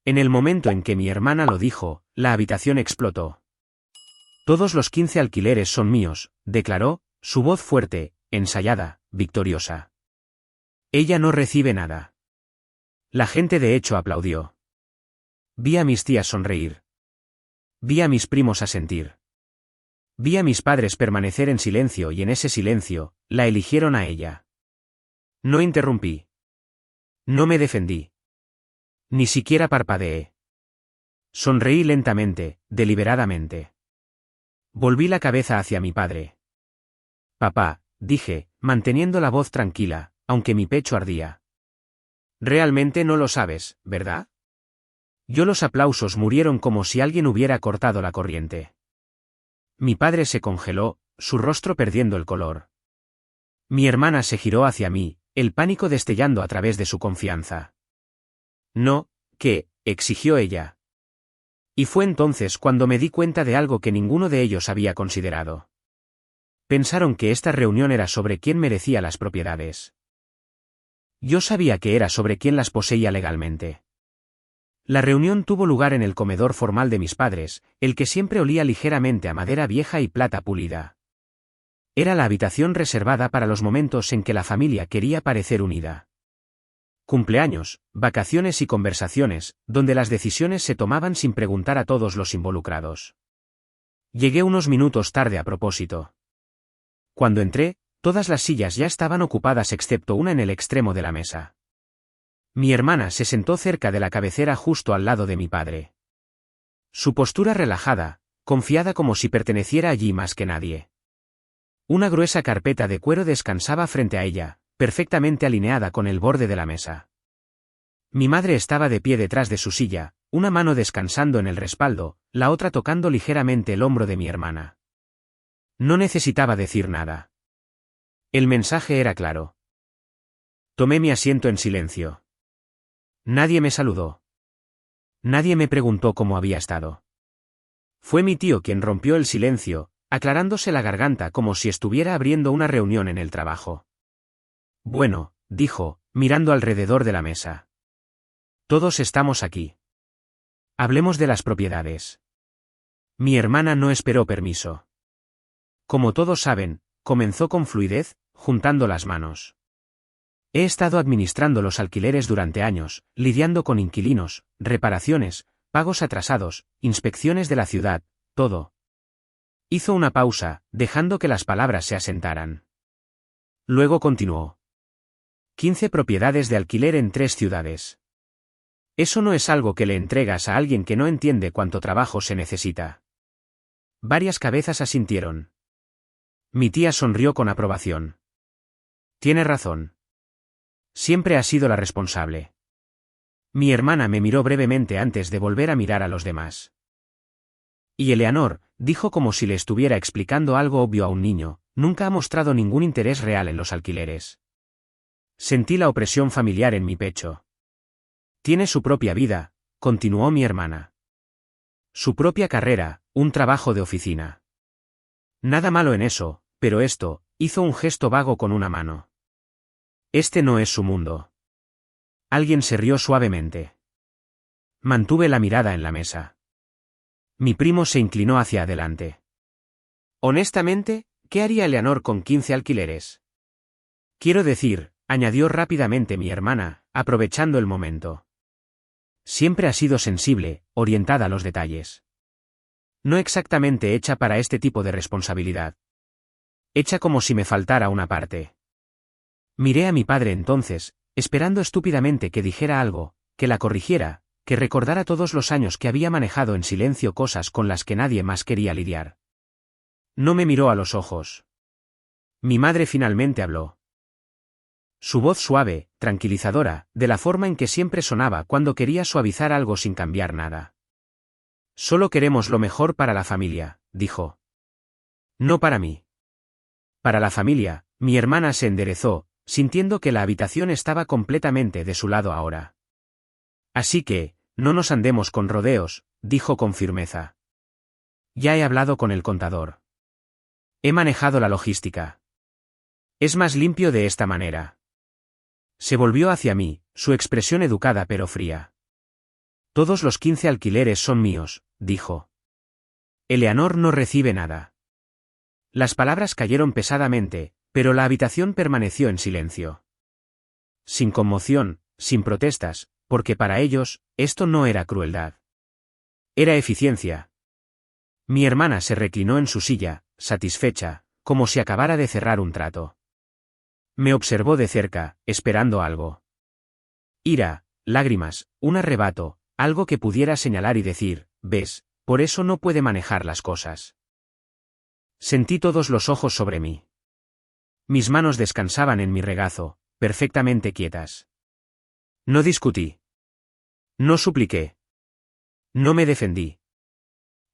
En el momento en que mi hermana lo dijo, la habitación explotó. Todos los 15 alquileres son míos, declaró, su voz fuerte, ensayada, victoriosa. Ella no recibe nada. La gente de hecho aplaudió. Vi a mis tías sonreír. Vi a mis primos asentir. Vi a mis padres permanecer en silencio y en ese silencio, la eligieron a ella. No interrumpí. No me defendí. Ni siquiera parpadeé. Sonreí lentamente, deliberadamente. Volví la cabeza hacia mi padre. Papá, dije, manteniendo la voz tranquila, aunque mi pecho ardía. Realmente no lo sabes, ¿verdad? Los aplausos murieron como si alguien hubiera cortado la corriente. Mi padre se congeló, su rostro perdiendo el color. Mi hermana se giró hacia mí, el pánico destellando a través de su confianza. No, ¿qué?, exigió ella. Y fue entonces cuando me di cuenta de algo que ninguno de ellos había considerado. Pensaron que esta reunión era sobre quién merecía las propiedades. Yo sabía que era sobre quién las poseía legalmente. La reunión tuvo lugar en el comedor formal de mis padres, el que siempre olía ligeramente a madera vieja y plata pulida. Era la habitación reservada para los momentos en que la familia quería parecer unida. Cumpleaños, vacaciones y conversaciones, donde las decisiones se tomaban sin preguntar a todos los involucrados. Llegué unos minutos tarde a propósito. Cuando entré, todas las sillas ya estaban ocupadas excepto una en el extremo de la mesa. Mi hermana se sentó cerca de la cabecera justo al lado de mi padre. Su postura relajada, confiada como si perteneciera allí más que nadie. Una gruesa carpeta de cuero descansaba frente a ella, perfectamente alineada con el borde de la mesa. Mi madre estaba de pie detrás de su silla, una mano descansando en el respaldo, la otra tocando ligeramente el hombro de mi hermana. No necesitaba decir nada. El mensaje era claro. Tomé mi asiento en silencio. Nadie me saludó. Nadie me preguntó cómo había estado. Fue mi tío quien rompió el silencio, aclarándose la garganta como si estuviera abriendo una reunión en el trabajo. Bueno, dijo, mirando alrededor de la mesa. Todos estamos aquí. Hablemos de las propiedades. Mi hermana no esperó permiso. Como todos saben, comenzó con fluidez, juntando las manos. He estado administrando los alquileres durante años, lidiando con inquilinos, reparaciones, pagos atrasados, inspecciones de la ciudad, todo. Hizo una pausa, dejando que las palabras se asentaran. Luego continuó. 15 propiedades de alquiler en 3 ciudades. Eso no es algo que le entregas a alguien que no entiende cuánto trabajo se necesita. Varias cabezas asintieron. Mi tía sonrió con aprobación. Tiene razón. Siempre ha sido la responsable. Mi hermana me miró brevemente antes de volver a mirar a los demás. Y Eleanor, dijo como si le estuviera explicando algo obvio a un niño, nunca ha mostrado ningún interés real en los alquileres. Sentí la opresión familiar en mi pecho. Tiene su propia vida, continuó mi hermana. Su propia carrera, un trabajo de oficina. Nada malo en eso, pero esto, hizo un gesto vago con una mano. Este no es su mundo. Alguien se rió suavemente. Mantuve la mirada en la mesa. Mi primo se inclinó hacia adelante. Honestamente, ¿qué haría Eleanor con 15 alquileres? Quiero decir, añadió rápidamente mi hermana, aprovechando el momento. Siempre ha sido sensible, orientada a los detalles. No exactamente hecha para este tipo de responsabilidad. Hecha como si me faltara una parte. Miré a mi padre entonces, esperando estúpidamente que dijera algo, que la corrigiera, que recordara todos los años que había manejado en silencio cosas con las que nadie más quería lidiar. No me miró a los ojos. Mi madre finalmente habló. Su voz suave, tranquilizadora, de la forma en que siempre sonaba cuando quería suavizar algo sin cambiar nada. Solo queremos lo mejor para la familia, dijo. No para mí. Para la familia, mi hermana se enderezó, sintiendo que la habitación estaba completamente de su lado ahora. Así que, no nos andemos con rodeos, dijo con firmeza. Ya he hablado con el contador. He manejado la logística. Es más limpio de esta manera. Se volvió hacia mí, su expresión educada pero fría. Todos los 15 alquileres son míos, dijo. Eleanor no recibe nada. Las palabras cayeron pesadamente, pero la habitación permaneció en silencio. Sin conmoción, sin protestas, porque para ellos, esto no era crueldad. Era eficiencia. Mi hermana se reclinó en su silla, satisfecha, como si acabara de cerrar un trato. Me observó de cerca, esperando algo. Ira, lágrimas, un arrebato, algo que pudiera señalar y decir, ves, por eso no puede manejar las cosas. Sentí todos los ojos sobre mí. Mis manos descansaban en mi regazo, perfectamente quietas. No discutí. No supliqué. No me defendí.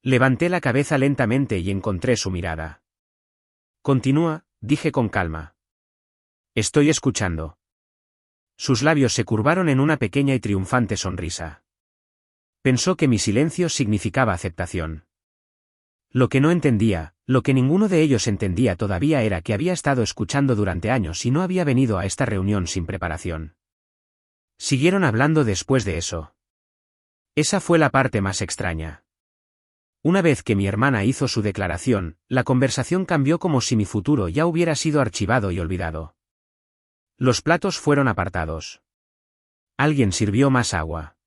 Levanté la cabeza lentamente y encontré su mirada. Continúa, dije con calma. Estoy escuchando. Sus labios se curvaron en una pequeña y triunfante sonrisa. Pensó que mi silencio significaba aceptación. Lo que no entendía, lo que ninguno de ellos entendía todavía era que había estado escuchando durante años y no había venido a esta reunión sin preparación. Siguieron hablando después de eso. Esa fue la parte más extraña. Una vez que mi hermana hizo su declaración, la conversación cambió como si mi futuro ya hubiera sido archivado y olvidado. Los platos fueron apartados. Alguien sirvió más agua.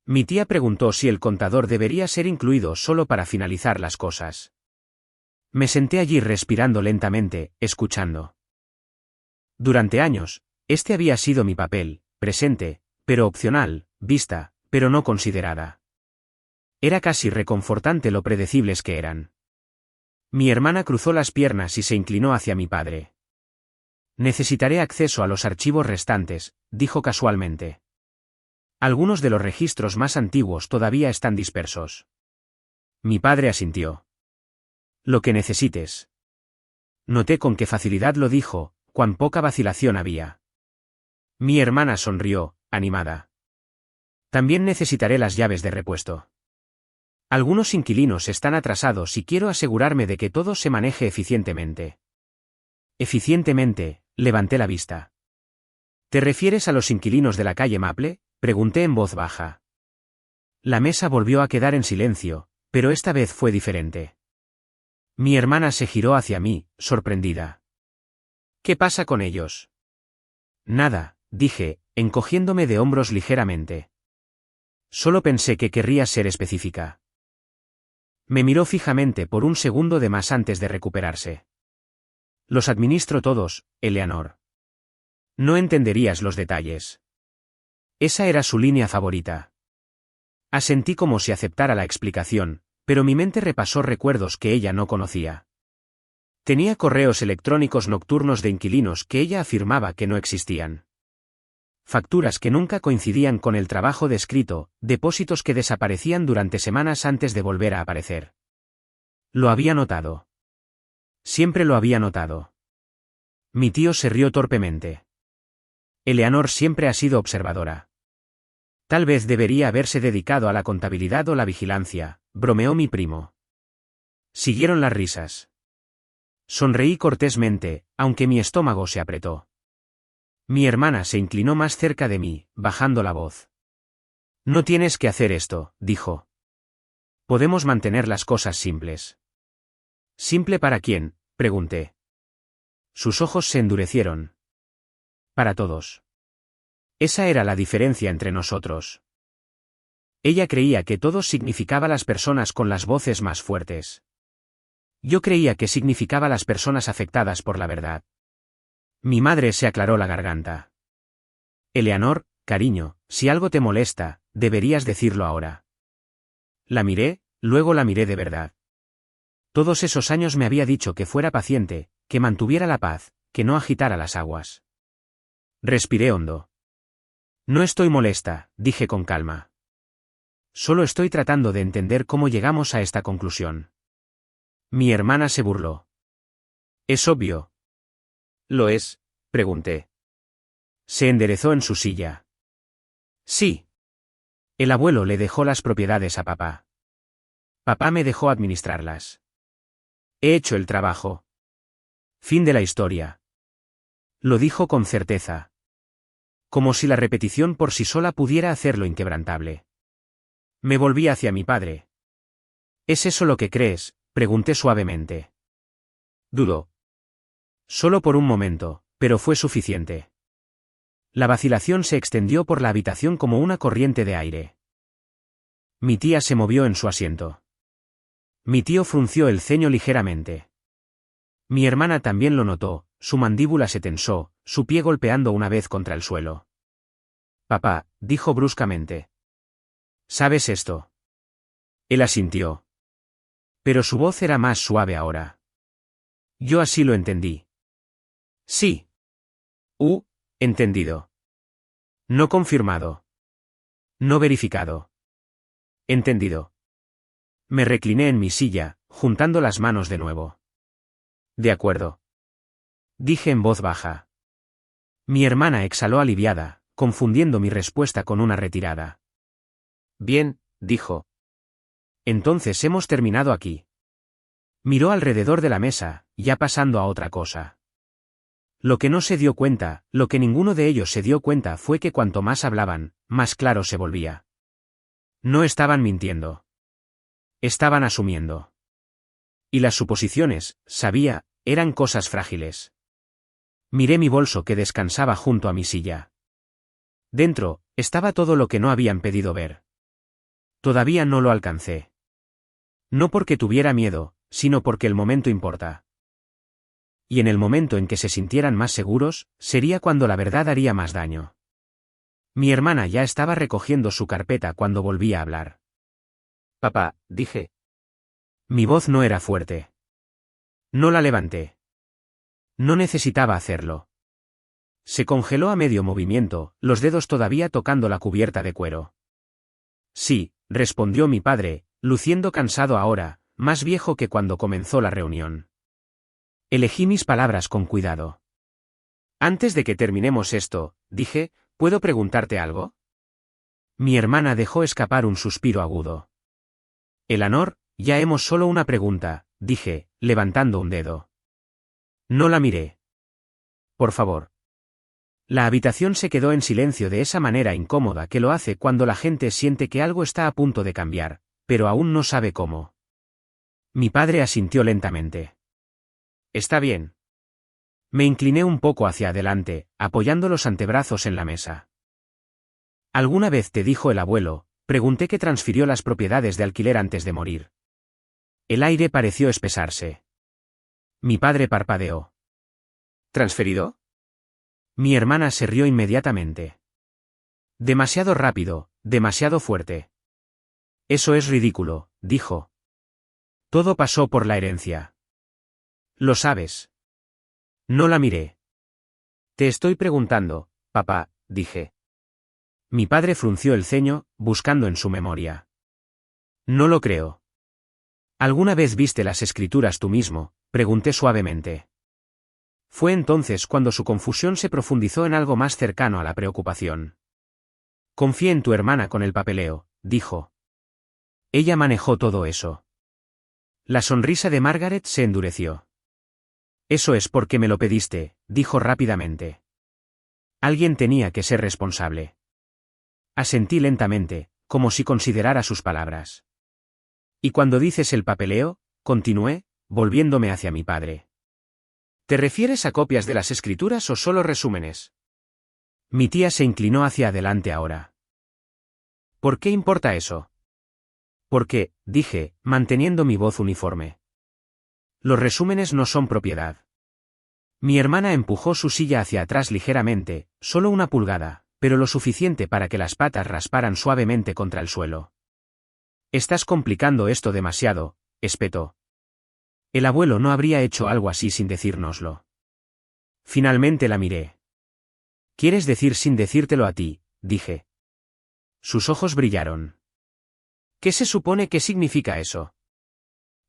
Mi tía preguntó si el contador debería ser incluido solo para finalizar las cosas. Me senté allí respirando lentamente, escuchando. Durante años, este había sido mi papel, presente, pero opcional, vista, pero no considerada. Era casi reconfortante lo predecibles que eran. Mi hermana cruzó las piernas y se inclinó hacia mi padre. Necesitaré acceso a los archivos restantes, dijo casualmente. Algunos de los registros más antiguos todavía están dispersos. Mi padre asintió. Lo que necesites. Noté con qué facilidad lo dijo, cuán poca vacilación había. Mi hermana sonrió, animada. También necesitaré las llaves de repuesto. Algunos inquilinos están atrasados y quiero asegurarme de que todo se maneje eficientemente. Eficientemente, levanté la vista. ¿Te refieres a los inquilinos de la calle Maple?, pregunté en voz baja. La mesa volvió a quedar en silencio, pero esta vez fue diferente. Mi hermana se giró hacia mí, sorprendida. ¿Qué pasa con ellos? Nada, dije, encogiéndome de hombros ligeramente. Solo pensé que querría ser específica. Me miró fijamente por un segundo de más antes de recuperarse. Los administro todos, Eleanor. No entenderías los detalles. Esa era su línea favorita. Asentí como si aceptara la explicación, pero mi mente repasó recuerdos que ella no conocía. Tenía correos electrónicos nocturnos de inquilinos que ella afirmaba que no existían. Facturas que nunca coincidían con el trabajo descrito, depósitos que desaparecían durante semanas antes de volver a aparecer. Lo había notado. Siempre lo había notado. Mi tío se rió torpemente. Eleanor siempre ha sido observadora. Tal vez debería haberse dedicado a la contabilidad o la vigilancia, bromeó mi primo. Siguieron las risas. Sonreí cortésmente, aunque mi estómago se apretó. Mi hermana se inclinó más cerca de mí, bajando la voz. No tienes que hacer esto, dijo. Podemos mantener las cosas simples. ¿Simple para quién?, pregunté. Sus ojos se endurecieron. Para todos. Esa era la diferencia entre nosotros. Ella creía que todos significaba las personas con las voces más fuertes. Yo creía que significaba las personas afectadas por la verdad. Mi madre se aclaró la garganta. Eleanor, cariño, si algo te molesta, deberías decirlo ahora. La miré, luego la miré de verdad. Todos esos años me había dicho que fuera paciente, que mantuviera la paz, que no agitara las aguas. Respiré hondo. No estoy molesta, dije con calma. Solo estoy tratando de entender cómo llegamos a esta conclusión. Mi hermana se burló. Es obvio. ¿Lo es?, pregunté. Se enderezó en su silla. Sí. El abuelo le dejó las propiedades a papá. Papá me dejó administrarlas. He hecho el trabajo. Fin de la historia. Lo dijo con certeza. Como si la repetición por sí sola pudiera hacerlo inquebrantable. Me volví hacia mi padre. ¿Es eso lo que crees?, pregunté suavemente. Dudó. Solo por un momento, pero fue suficiente. La vacilación se extendió por la habitación como una corriente de aire. Mi tía se movió en su asiento. Mi tío frunció el ceño ligeramente. Mi hermana también lo notó, su mandíbula se tensó, su pie golpeando una vez contra el suelo. Papá, dijo bruscamente. ¿Sabes esto? Él asintió. Pero su voz era más suave ahora. Yo así lo entendí. Sí. Entendido. No confirmado. No verificado. Entendido. Me recliné en mi silla, juntando las manos de nuevo. De acuerdo. Dije en voz baja. Mi hermana exhaló aliviada, confundiendo mi respuesta con una retirada. Bien, dijo. Entonces hemos terminado aquí. Miró alrededor de la mesa, ya pasando a otra cosa. Lo que no se dio cuenta, lo que ninguno de ellos se dio cuenta fue que cuanto más hablaban, más claro se volvía. No estaban mintiendo. Estaban asumiendo. Y las suposiciones, sabía, eran cosas frágiles. Miré mi bolso que descansaba junto a mi silla. Dentro, estaba todo lo que no habían pedido ver. Todavía no lo alcancé. No porque tuviera miedo, sino porque el momento importa. Y en el momento en que se sintieran más seguros, sería cuando la verdad haría más daño. Mi hermana ya estaba recogiendo su carpeta cuando volví a hablar. Papá, dije. Mi voz no era fuerte. No la levanté. No necesitaba hacerlo. Se congeló a medio movimiento, los dedos todavía tocando la cubierta de cuero. Sí, respondió mi padre, luciendo cansado ahora, más viejo que cuando comenzó la reunión. Elegí mis palabras con cuidado. Antes de que terminemos esto, dije, ¿puedo preguntarte algo? Mi hermana dejó escapar un suspiro agudo. Eleanor, ya hemos solo una pregunta, dije, levantando un dedo. No la miré. Por favor. La habitación se quedó en silencio de esa manera incómoda que lo hace cuando la gente siente que algo está a punto de cambiar, pero aún no sabe cómo. Mi padre asintió lentamente. Está bien. Me incliné un poco hacia adelante, apoyando los antebrazos en la mesa. ¿Alguna vez te dijo el abuelo? Pregunté que transfirió las propiedades de alquiler antes de morir. El aire pareció espesarse. Mi padre parpadeó. ¿Transferido? Mi hermana se rió inmediatamente. Demasiado rápido, demasiado fuerte. Eso es ridículo, dijo. Todo pasó por la herencia. Lo sabes. No la miré. Te estoy preguntando, papá, dije. Mi padre frunció el ceño, buscando en su memoria. No lo creo. ¿Alguna vez viste las escrituras tú mismo? Pregunté suavemente. Fue entonces cuando su confusión se profundizó en algo más cercano a la preocupación. Confié en tu hermana con el papeleo, dijo. Ella manejó todo eso. La sonrisa de Margaret se endureció. Eso es porque me lo pediste, dijo rápidamente. Alguien tenía que ser responsable. Asentí lentamente, como si considerara sus palabras. Y cuando dices el papeleo, continué, volviéndome hacia mi padre. ¿Te refieres a copias de las escrituras o solo resúmenes? Mi tía se inclinó hacia adelante ahora. ¿Por qué importa eso? Porque, dije, manteniendo mi voz uniforme. Los resúmenes no son propiedad. Mi hermana empujó su silla hacia atrás ligeramente, solo una pulgada, pero lo suficiente para que las patas rasparan suavemente contra el suelo. Estás complicando esto demasiado, espetó. El abuelo no habría hecho algo así sin decírnoslo. Finalmente la miré. ¿Quieres decir sin decírtelo a ti? Dije. Sus ojos brillaron. ¿Qué se supone que significa eso?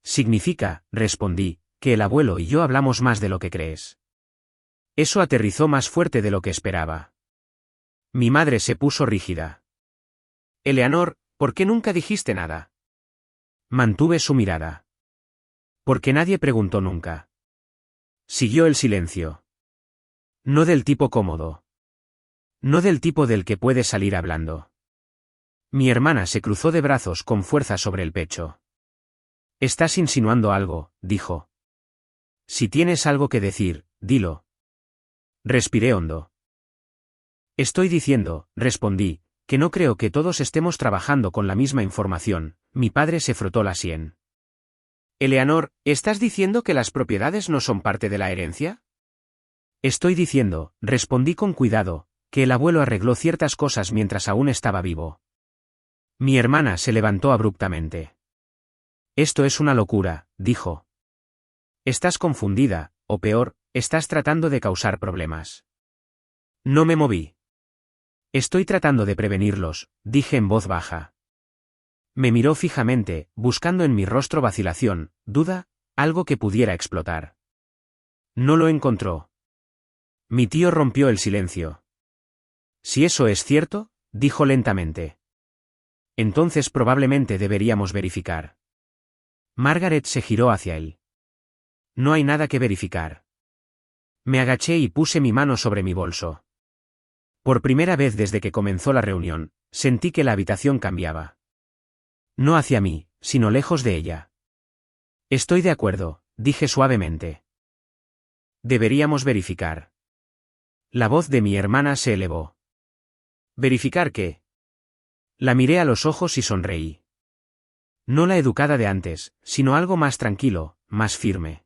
Significa, respondí, que el abuelo y yo hablamos más de lo que crees. Eso aterrizó más fuerte de lo que esperaba. Mi madre se puso rígida. Eleanor, ¿por qué nunca dijiste nada? Mantuve su mirada. Porque nadie preguntó nunca. Siguió el silencio. No del tipo cómodo. No del tipo del que puede salir hablando. Mi hermana se cruzó de brazos con fuerza sobre el pecho. Estás insinuando algo, dijo. Si tienes algo que decir, dilo. Respiré hondo. Estoy diciendo, respondí, que no creo que todos estemos trabajando con la misma información. Mi padre se frotó la sien. Eleanor, ¿estás diciendo que las propiedades no son parte de la herencia? Estoy diciendo, respondí con cuidado, que el abuelo arregló ciertas cosas mientras aún estaba vivo. Mi hermana se levantó abruptamente. Esto es una locura, dijo. Estás confundida, o peor, estás tratando de causar problemas. No me moví. Estoy tratando de prevenirlos, dije en voz baja. Me miró fijamente, buscando en mi rostro vacilación, duda, algo que pudiera explotar. No lo encontró. Mi tío rompió el silencio. Si eso es cierto, dijo lentamente. Entonces probablemente deberíamos verificar. Margaret se giró hacia él. No hay nada que verificar. Me agaché y puse mi mano sobre mi bolso. Por primera vez desde que comenzó la reunión, sentí que la habitación cambiaba. No hacia mí, sino lejos de ella. Estoy de acuerdo, dije suavemente. Deberíamos verificar. La voz de mi hermana se elevó. ¿Verificar qué? La miré a los ojos y sonreí. No la educada de antes, sino algo más tranquilo, más firme.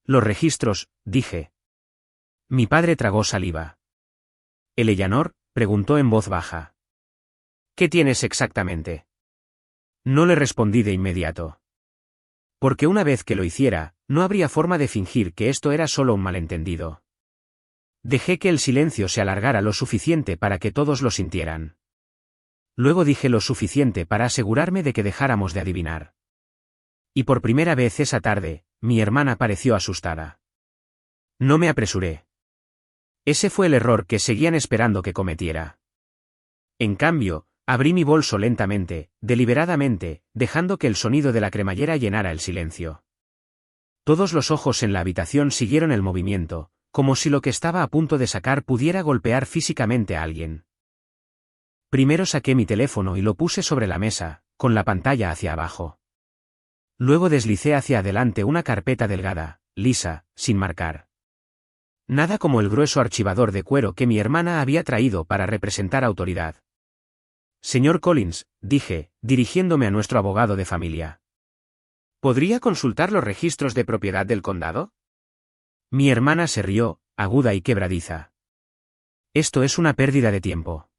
Los registros, dije. Mi padre tragó saliva. Eleanor, preguntó en voz baja. ¿Qué tienes exactamente? No le respondí de inmediato. Porque una vez que lo hiciera, no habría forma de fingir que esto era solo un malentendido. Dejé que el silencio se alargara lo suficiente para que todos lo sintieran. Luego dije lo suficiente para asegurarme de que dejáramos de adivinar. Y por primera vez esa tarde, mi hermana pareció asustada. No me apresuré. Ese fue el error que seguían esperando que cometiera. En cambio, abrí mi bolso lentamente, deliberadamente, dejando que el sonido de la cremallera llenara el silencio. Todos los ojos en la habitación siguieron el movimiento, como si lo que estaba a punto de sacar pudiera golpear físicamente a alguien. Primero saqué mi teléfono y lo puse sobre la mesa, con la pantalla hacia abajo. Luego deslicé hacia adelante una carpeta delgada, lisa, sin marcar. Nada como el grueso archivador de cuero que mi hermana había traído para representar autoridad. Señor Collins, dije, dirigiéndome a nuestro abogado de familia. ¿Podría consultar los registros de propiedad del condado? Mi hermana se rió, aguda y quebradiza. Esto es una pérdida de tiempo.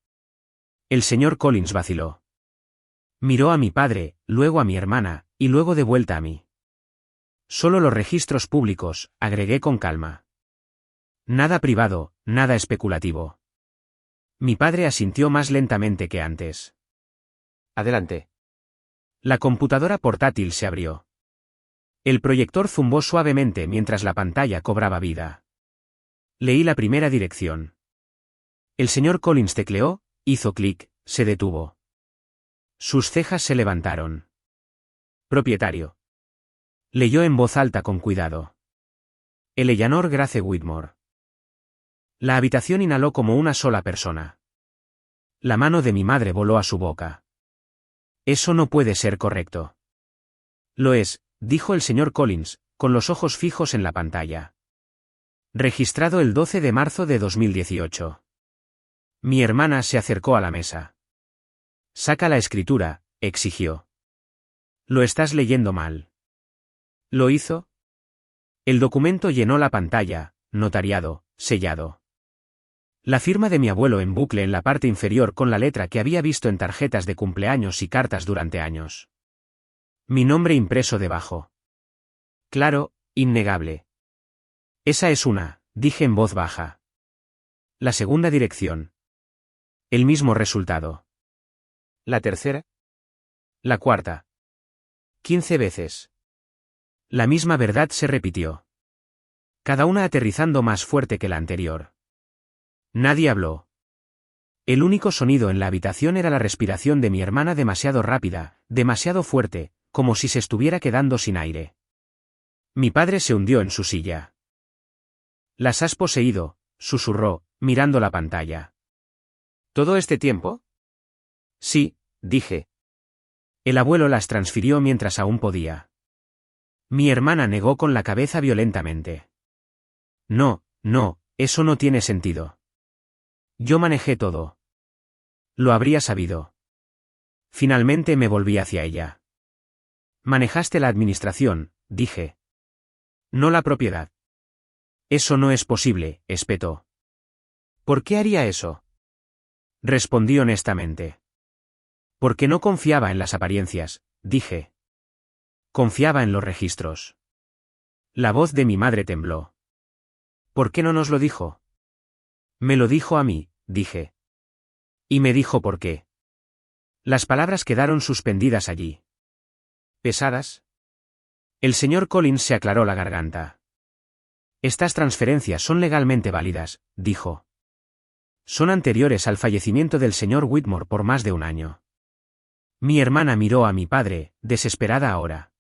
El señor Collins vaciló. Miró a mi padre, luego a mi hermana, y luego de vuelta a mí. Solo los registros públicos, agregué con calma. Nada privado, nada especulativo. Mi padre asintió más lentamente que antes. Adelante. La computadora portátil se abrió. El proyector zumbó suavemente mientras la pantalla cobraba vida. Leí la primera dirección. El señor Collins tecleó, hizo clic, se detuvo. Sus cejas se levantaron. Propietario. Leyó en voz alta con cuidado. Eleanor Grace Whitmore. La habitación inhaló como una sola persona. La mano de mi madre voló a su boca. Eso no puede ser correcto. Lo es, dijo el señor Collins, con los ojos fijos en la pantalla. Registrado el 12 de marzo de 2018. Mi hermana se acercó a la mesa. Saca la escritura, exigió. Lo estás leyendo mal. ¿Lo hizo? El documento llenó la pantalla, notariado, sellado. La firma de mi abuelo en bucle en la parte inferior con la letra que había visto en tarjetas de cumpleaños y cartas durante años. Mi nombre impreso debajo. Claro, innegable. Esa es una, dije en voz baja. La segunda dirección. El mismo resultado. ¿La tercera? La cuarta. 15 veces. La misma verdad se repitió. Cada una aterrizando más fuerte que la anterior. Nadie habló. El único sonido en la habitación era la respiración de mi hermana demasiado rápida, demasiado fuerte, como si se estuviera quedando sin aire. Mi padre se hundió en su silla. «¿Las has poseído?», susurró, mirando la pantalla. «¿Todo este tiempo?». Sí, dije. El abuelo las transfirió mientras aún podía. Mi hermana negó con la cabeza violentamente. No, no, eso no tiene sentido. Yo manejé todo. Lo habría sabido. Finalmente me volví hacia ella. Manejaste la administración, dije. No la propiedad. Eso no es posible, espetó. ¿Por qué haría eso? Respondí honestamente. Porque no confiaba en las apariencias, dije. Confiaba en los registros. La voz de mi madre tembló. ¿Por qué no nos lo dijo? Me lo dijo a mí, dije. Y me dijo por qué. Las palabras quedaron suspendidas allí. ¿Pesadas? El señor Collins se aclaró la garganta. Estas transferencias son legalmente válidas, dijo. Son anteriores al fallecimiento del señor Whitmore por más de un año. Mi hermana miró a mi padre, desesperada ahora.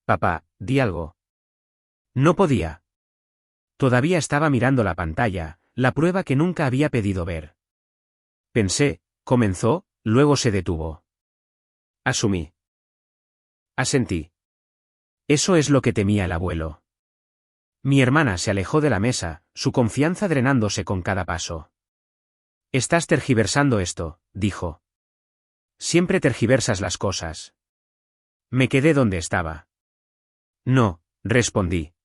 Papá, di algo. No podía. Todavía estaba mirando la pantalla, la prueba que nunca había pedido ver. Pensé, comenzó, luego se detuvo. Asumí. Asentí. Eso es lo que temía el abuelo. Mi hermana se alejó de la mesa, su confianza drenándose con cada paso. Estás tergiversando esto, dijo. Siempre tergiversas las cosas. Me quedé donde estaba. No, respondí.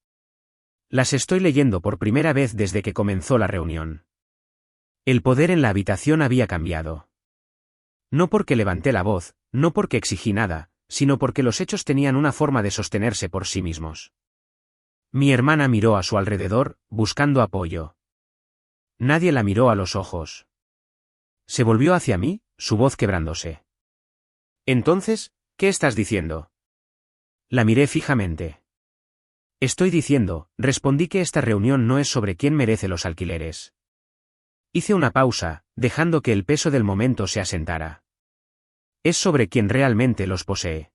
Las estoy leyendo por primera vez desde que comenzó la reunión. El poder en la habitación había cambiado. No porque levanté la voz, no porque exigí nada, sino porque los hechos tenían una forma de sostenerse por sí mismos. Mi hermana miró a su alrededor, buscando apoyo. Nadie la miró a los ojos. Se volvió hacia mí, su voz quebrándose. Entonces, ¿qué estás diciendo? La miré fijamente. Estoy diciendo, respondí que esta reunión no es sobre quién merece los alquileres. Hice una pausa, dejando que el peso del momento se asentara. Es sobre quien realmente los posee.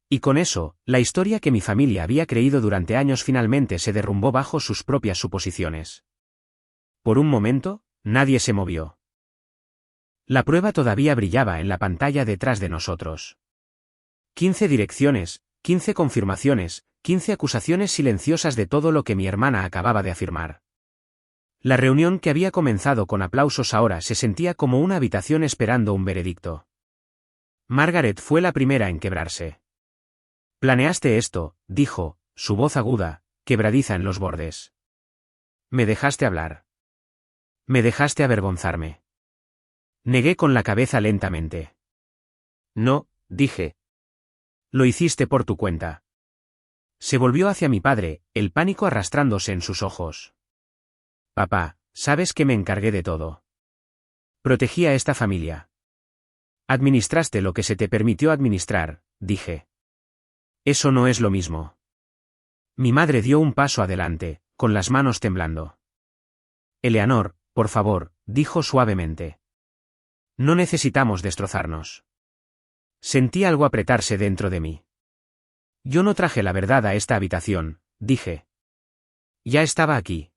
Y con eso, la historia que mi familia había creído durante años finalmente se derrumbó bajo sus propias suposiciones. Por un momento, nadie se movió. La prueba todavía brillaba en la pantalla detrás de nosotros. 15 direcciones, 15 confirmaciones, 15 acusaciones silenciosas de todo lo que mi hermana acababa de afirmar. La reunión que había comenzado con aplausos ahora se sentía como una habitación esperando un veredicto. Margaret fue la primera en quebrarse. Planeaste esto, dijo, su voz aguda, quebradiza en los bordes. Me dejaste hablar. Me dejaste avergonzarme. Negué con la cabeza lentamente. No, dije. Lo hiciste por tu cuenta. Se volvió hacia mi padre, el pánico arrastrándose en sus ojos. Papá, sabes que me encargué de todo. Protegí a esta familia. Administraste lo que se te permitió administrar, dije. Eso no es lo mismo. Mi madre dio un paso adelante, con las manos temblando. Eleanor, por favor, dijo suavemente. No necesitamos destrozarnos. Sentí algo apretarse dentro de mí. Yo no traje la verdad a esta habitación, dije. Ya estaba aquí.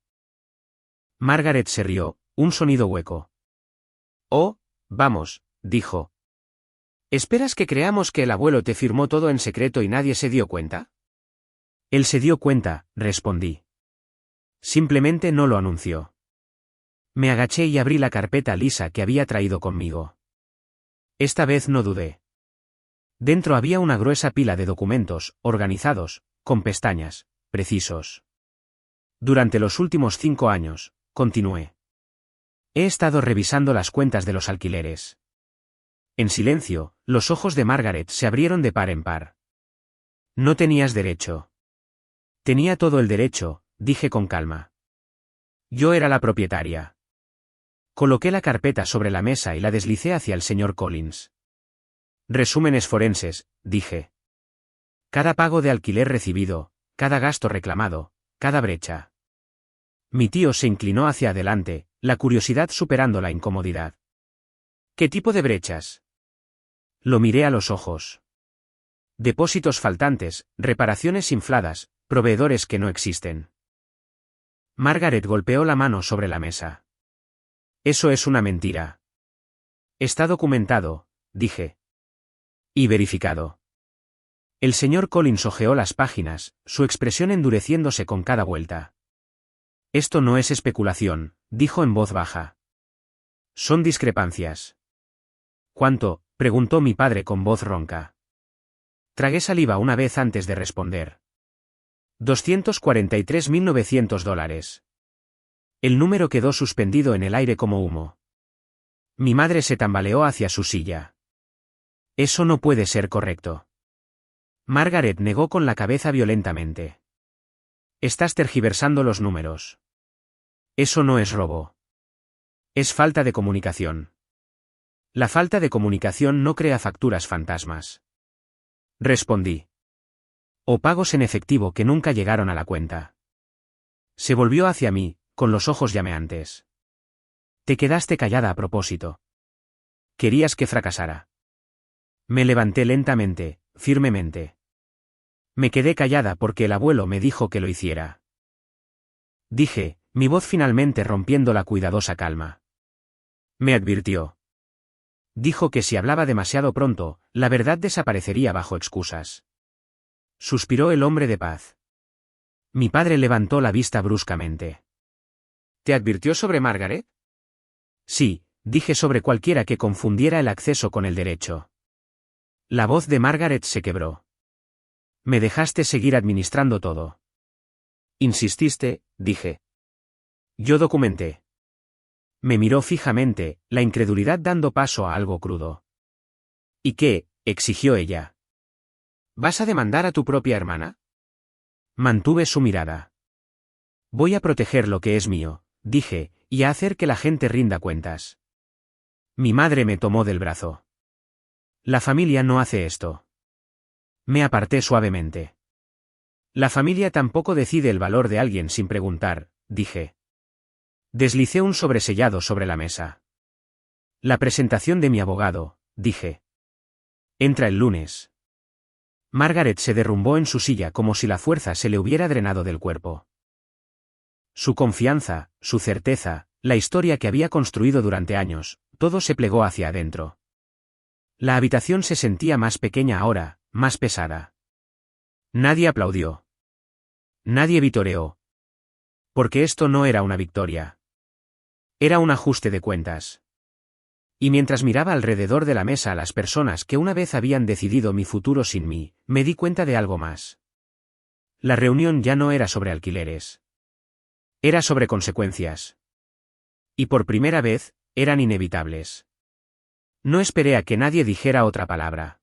Margaret se rió, un sonido hueco. Oh, vamos, dijo. ¿Esperas que creamos que el abuelo te firmó todo en secreto y nadie se dio cuenta? Él se dio cuenta, respondí. Simplemente no lo anunció. Me agaché y abrí la carpeta lisa que había traído conmigo. Esta vez no dudé. Dentro había una gruesa pila de documentos, organizados, con pestañas, precisos. Durante los últimos 5 años, continué. He estado revisando las cuentas de los alquileres. En silencio, los ojos de Margaret se abrieron de par en par. No tenías derecho. Tenía todo el derecho, dije con calma. Yo era la propietaria. Coloqué la carpeta sobre la mesa y la deslicé hacia el señor Collins. Resúmenes forenses, dije. Cada pago de alquiler recibido, cada gasto reclamado, cada brecha. Mi tío se inclinó hacia adelante, la curiosidad superando la incomodidad. ¿Qué tipo de brechas? Lo miré a los ojos. Depósitos faltantes, reparaciones infladas, proveedores que no existen. Margaret golpeó la mano sobre la mesa. Eso es una mentira. Está documentado, dije. Y verificado. El señor Collins hojeó las páginas, su expresión endureciéndose con cada vuelta. Esto no es especulación, dijo en voz baja. Son discrepancias. ¿Cuánto?, preguntó mi padre con voz ronca. Tragué saliva una vez antes de responder. $243.900. El número quedó suspendido en el aire como humo. Mi madre se tambaleó hacia su silla. Eso no puede ser correcto. Margaret negó con la cabeza violentamente. Estás tergiversando los números. Eso no es robo. Es falta de comunicación. La falta de comunicación no crea facturas fantasmas. Respondí. O pagos en efectivo que nunca llegaron a la cuenta. Se volvió hacia mí, con los ojos llameantes. Te quedaste callada a propósito. Querías que fracasara. Me levanté lentamente, firmemente. Me quedé callada porque el abuelo me dijo que lo hiciera. Dije, mi voz finalmente rompiendo la cuidadosa calma. Me advirtió. Dijo que si hablaba demasiado pronto, la verdad desaparecería bajo excusas. Suspiró el hombre de paz. Mi padre levantó la vista bruscamente. ¿Te advirtió sobre Margaret? Sí, dije, sobre cualquiera que confundiera el acceso con el derecho. La voz de Margaret se quebró. Me dejaste seguir administrando todo. Insististe, dije. Yo documenté. Me miró fijamente, la incredulidad dando paso a algo crudo. ¿Y qué?, exigió ella. ¿Vas a demandar a tu propia hermana? Mantuve su mirada. Voy a proteger lo que es mío, dije, y a hacer que la gente rinda cuentas. Mi madre me tomó del brazo. La familia no hace esto. Me aparté suavemente. La familia tampoco decide el valor de alguien sin preguntar, dije. Deslicé un sobresellado sobre la mesa. La presentación de mi abogado, dije. Entra el lunes. Margaret se derrumbó en su silla como si la fuerza se le hubiera drenado del cuerpo. Su confianza, su certeza, la historia que había construido durante años, todo se plegó hacia adentro. La habitación se sentía más pequeña ahora, más pesada. Nadie aplaudió. Nadie vitoreó. Porque esto no era una victoria. Era un ajuste de cuentas. Y mientras miraba alrededor de la mesa a las personas que una vez habían decidido mi futuro sin mí, me di cuenta de algo más. La reunión ya no era sobre alquileres. Era sobre consecuencias. Y por primera vez, eran inevitables. No esperé a que nadie dijera otra palabra.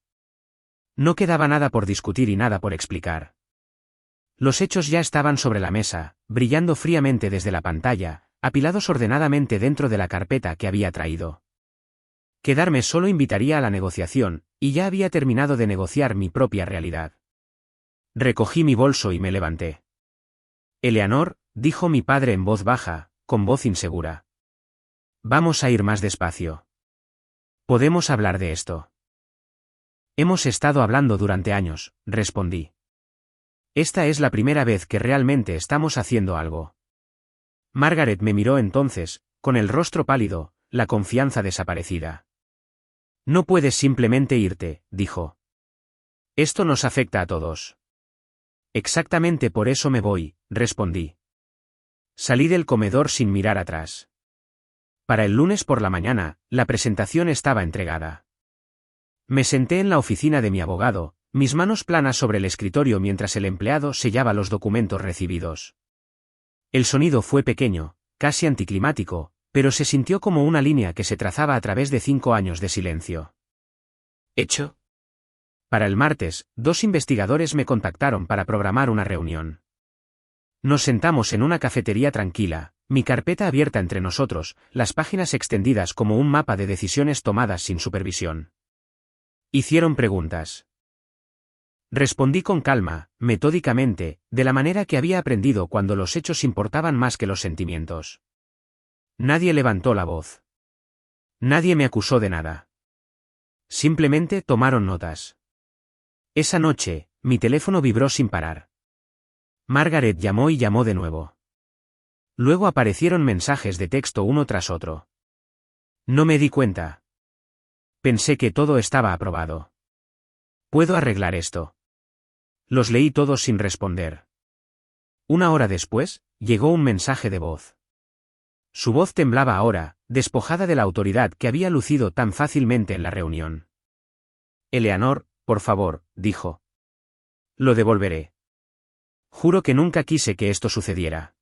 No quedaba nada por discutir y nada por explicar. Los hechos ya estaban sobre la mesa, brillando fríamente desde la pantalla, apilados ordenadamente dentro de la carpeta que había traído. Quedarme solo invitaría a la negociación, y ya había terminado de negociar mi propia realidad. Recogí mi bolso y me levanté. Eleanor, dijo mi padre en voz baja, con voz insegura. Vamos a ir más despacio. Podemos hablar de esto. Hemos estado hablando durante años, respondí. Esta es la primera vez que realmente estamos haciendo algo. Margaret me miró entonces, con el rostro pálido, la confianza desaparecida. No puedes simplemente irte, dijo. Esto nos afecta a todos. Exactamente por eso me voy, respondí. Salí del comedor sin mirar atrás. Para el lunes por la mañana, la presentación estaba entregada. Me senté en la oficina de mi abogado, mis manos planas sobre el escritorio mientras el empleado sellaba los documentos recibidos. El sonido fue pequeño, casi anticlimático, pero se sintió como una línea que se trazaba a través de 5 años de silencio. ¿Hecho? Para el martes, 2 investigadores me contactaron para programar una reunión. Nos sentamos en una cafetería tranquila, mi carpeta abierta entre nosotros, las páginas extendidas como un mapa de decisiones tomadas sin supervisión. Hicieron preguntas. Respondí con calma, metódicamente, de la manera que había aprendido cuando los hechos importaban más que los sentimientos. Nadie levantó la voz. Nadie me acusó de nada. Simplemente tomaron notas. Esa noche, mi teléfono vibró sin parar. Margaret llamó y llamó de nuevo. Luego aparecieron mensajes de texto uno tras otro. No me di cuenta. Pensé que todo estaba aprobado. ¿Puedo arreglar esto? Los leí todos sin responder. Una hora después, llegó un mensaje de voz. Su voz temblaba ahora, despojada de la autoridad que había lucido tan fácilmente en la reunión. Eleanor, por favor, dijo. Lo devolveré. Juro que nunca quise que esto sucediera.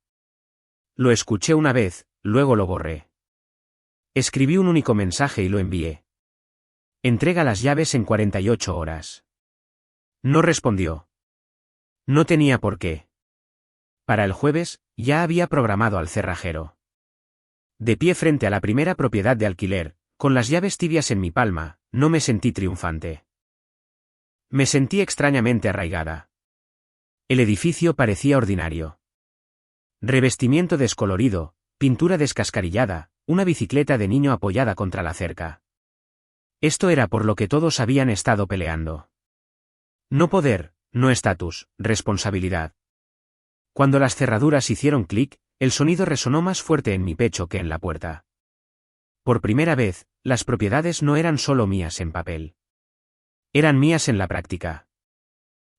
Lo escuché una vez, luego lo borré. Escribí un único mensaje y lo envié. Entrega las llaves en 48 horas. No respondió. No tenía por qué. Para el jueves, ya había programado al cerrajero. De pie frente a la primera propiedad de alquiler, con las llaves tibias en mi palma, no me sentí triunfante. Me sentí extrañamente arraigada. El edificio parecía ordinario. Revestimiento descolorido, pintura descascarillada, una bicicleta de niño apoyada contra la cerca. Esto era por lo que todos habían estado peleando. No poder, no estatus, responsabilidad. Cuando las cerraduras hicieron clic, el sonido resonó más fuerte en mi pecho que en la puerta. Por primera vez, las propiedades no eran solo mías en papel. Eran mías en la práctica.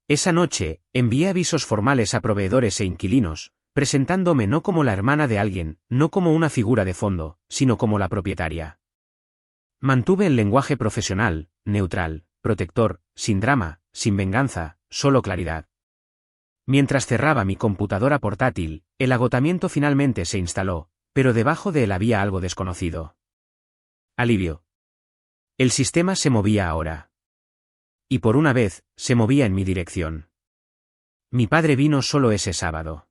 Esa noche, envié avisos formales a proveedores e inquilinos, presentándome no como la hermana de alguien, no como una figura de fondo, sino como la propietaria. Mantuve el lenguaje profesional, neutral, protector, sin drama, sin venganza, solo claridad. Mientras cerraba mi computadora portátil, el agotamiento finalmente se instaló, pero debajo de él había algo desconocido. Alivio. El sistema se movía ahora. Y por una vez, se movía en mi dirección. Mi padre vino solo ese sábado.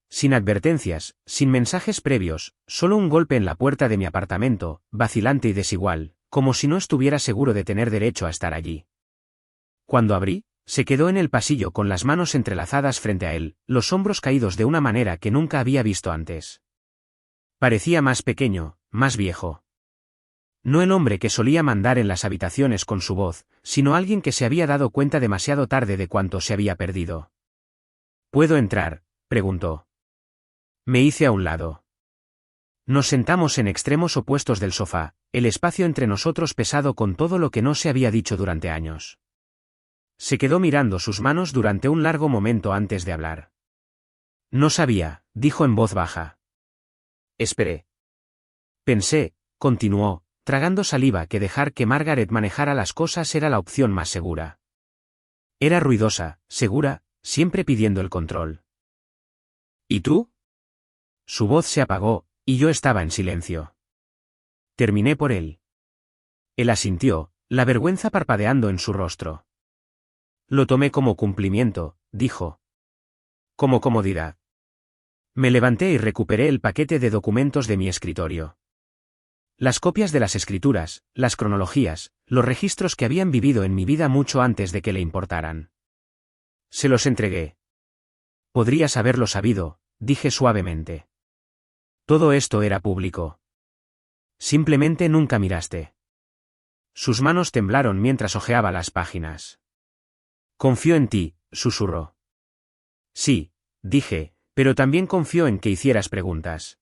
Sin advertencias, sin mensajes previos, solo un golpe en la puerta de mi apartamento, vacilante y desigual, como si no estuviera seguro de tener derecho a estar allí. Cuando abrí, se quedó en el pasillo con las manos entrelazadas frente a él, los hombros caídos de una manera que nunca había visto antes. Parecía más pequeño, más viejo. No el hombre que solía mandar en las habitaciones con su voz, sino alguien que se había dado cuenta demasiado tarde de cuánto se había perdido. ¿Puedo entrar?, preguntó. Me hice a un lado. Nos sentamos en extremos opuestos del sofá, el espacio entre nosotros pesado con todo lo que no se había dicho durante años. Se quedó mirando sus manos durante un largo momento antes de hablar. No sabía, dijo en voz baja. Esperé. Pensé, continuó, tragando saliva, que dejar que Margaret manejara las cosas era la opción más segura. Era ruidosa, segura, siempre pidiendo el control. ¿Y tú? Su voz se apagó, y yo estaba en silencio. Terminé por él. Él asintió, la vergüenza parpadeando en su rostro. Lo tomé como cumplimiento, dijo. Como comodidad. Me levanté y recuperé el paquete de documentos de mi escritorio. Las copias de las escrituras, las cronologías, los registros que habían vivido en mi vida mucho antes de que le importaran. Se los entregué. Podrías haberlo sabido, dije suavemente. Todo esto era público. Simplemente nunca miraste. Sus manos temblaron mientras hojeaba las páginas. Confío en ti, susurró. Sí, dije, pero también confío en que hicieras preguntas.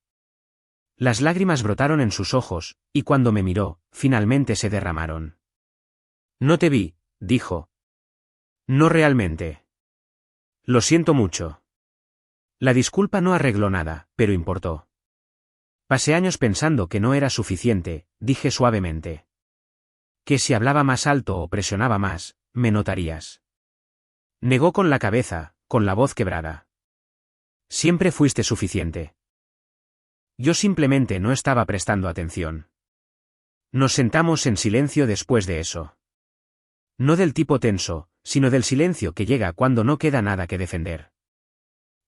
Las lágrimas brotaron en sus ojos, y cuando me miró, finalmente se derramaron. No te vi, dijo. No realmente. Lo siento mucho. La disculpa no arregló nada, pero importó. Pasé años pensando que no era suficiente, dije suavemente. Que si hablaba más alto o presionaba más, me notarías. Negó con la cabeza, con la voz quebrada. Siempre fuiste suficiente. Yo simplemente no estaba prestando atención. Nos sentamos en silencio después de eso. No del tipo tenso, sino del silencio que llega cuando no queda nada que defender.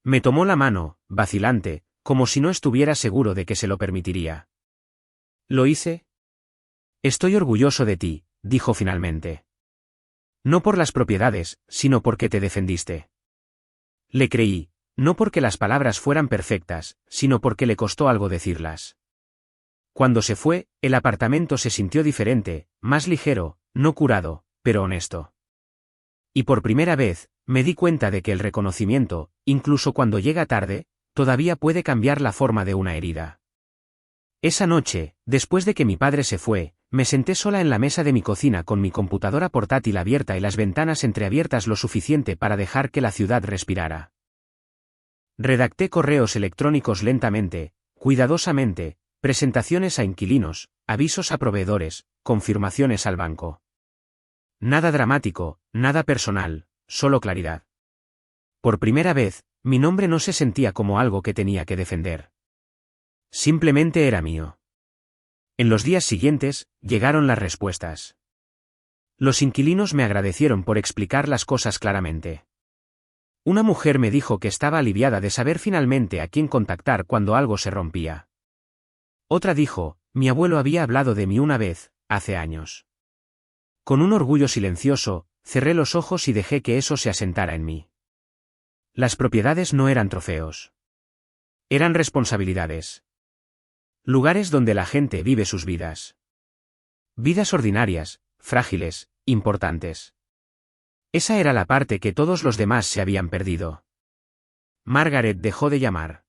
Me tomó la mano, vacilante, como si no estuviera seguro de que se lo permitiría. ¿Lo hice? Estoy orgulloso de ti, dijo finalmente. No por las propiedades, sino porque te defendiste. Le creí, no porque las palabras fueran perfectas, sino porque le costó algo decirlas. Cuando se fue, el apartamento se sintió diferente, más ligero, no curado, pero honesto. Y por primera vez, me di cuenta de que el reconocimiento, incluso cuando llega tarde, todavía puede cambiar la forma de una herida. Esa noche, después de que mi padre se fue, me senté sola en la mesa de mi cocina con mi computadora portátil abierta y las ventanas entreabiertas lo suficiente para dejar que la ciudad respirara. Redacté correos electrónicos lentamente, cuidadosamente, presentaciones a inquilinos, avisos a proveedores, confirmaciones al banco. Nada dramático, nada personal, solo claridad. Por primera vez, mi nombre no se sentía como algo que tenía que defender. Simplemente era mío. En los días siguientes, llegaron las respuestas. Los inquilinos me agradecieron por explicar las cosas claramente. Una mujer me dijo que estaba aliviada de saber finalmente a quién contactar cuando algo se rompía. Otra dijo, mi abuelo había hablado de mí una vez, hace años. Con un orgullo silencioso, cerré los ojos y dejé que eso se asentara en mí. Las propiedades no eran trofeos. Eran responsabilidades. Lugares donde la gente vive sus vidas. Vidas ordinarias, frágiles, importantes. Esa era la parte que todos los demás se habían perdido. Margaret dejó de llamar.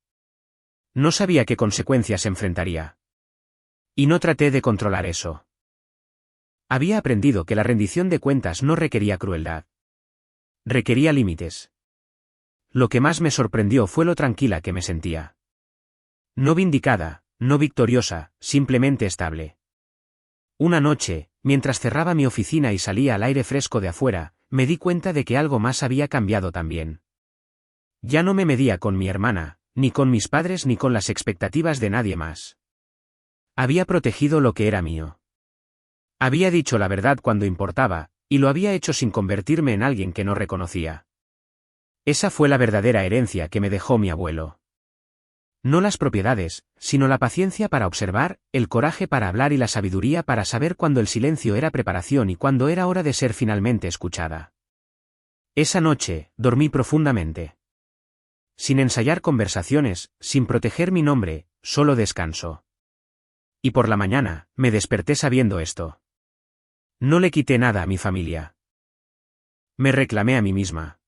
No sabía qué consecuencias enfrentaría. Y no traté de controlar eso. Había aprendido que la rendición de cuentas no requería crueldad. Requería límites. Lo que más me sorprendió fue lo tranquila que me sentía. No vindicada, no victoriosa, simplemente estable. Una noche, mientras cerraba mi oficina y salía al aire fresco de afuera, me di cuenta de que algo más había cambiado también. Ya no me medía con mi hermana, ni con mis padres ni con las expectativas de nadie más. Había protegido lo que era mío. Había dicho la verdad cuando importaba, y lo había hecho sin convertirme en alguien que no reconocía. Esa fue la verdadera herencia que me dejó mi abuelo. No las propiedades, sino la paciencia para observar, el coraje para hablar y la sabiduría para saber cuándo el silencio era preparación y cuándo era hora de ser finalmente escuchada. Esa noche, dormí profundamente. Sin ensayar conversaciones, sin proteger mi nombre, solo descanso. Y por la mañana, me desperté sabiendo esto. No le quité nada a mi familia. Me reclamé a mí misma.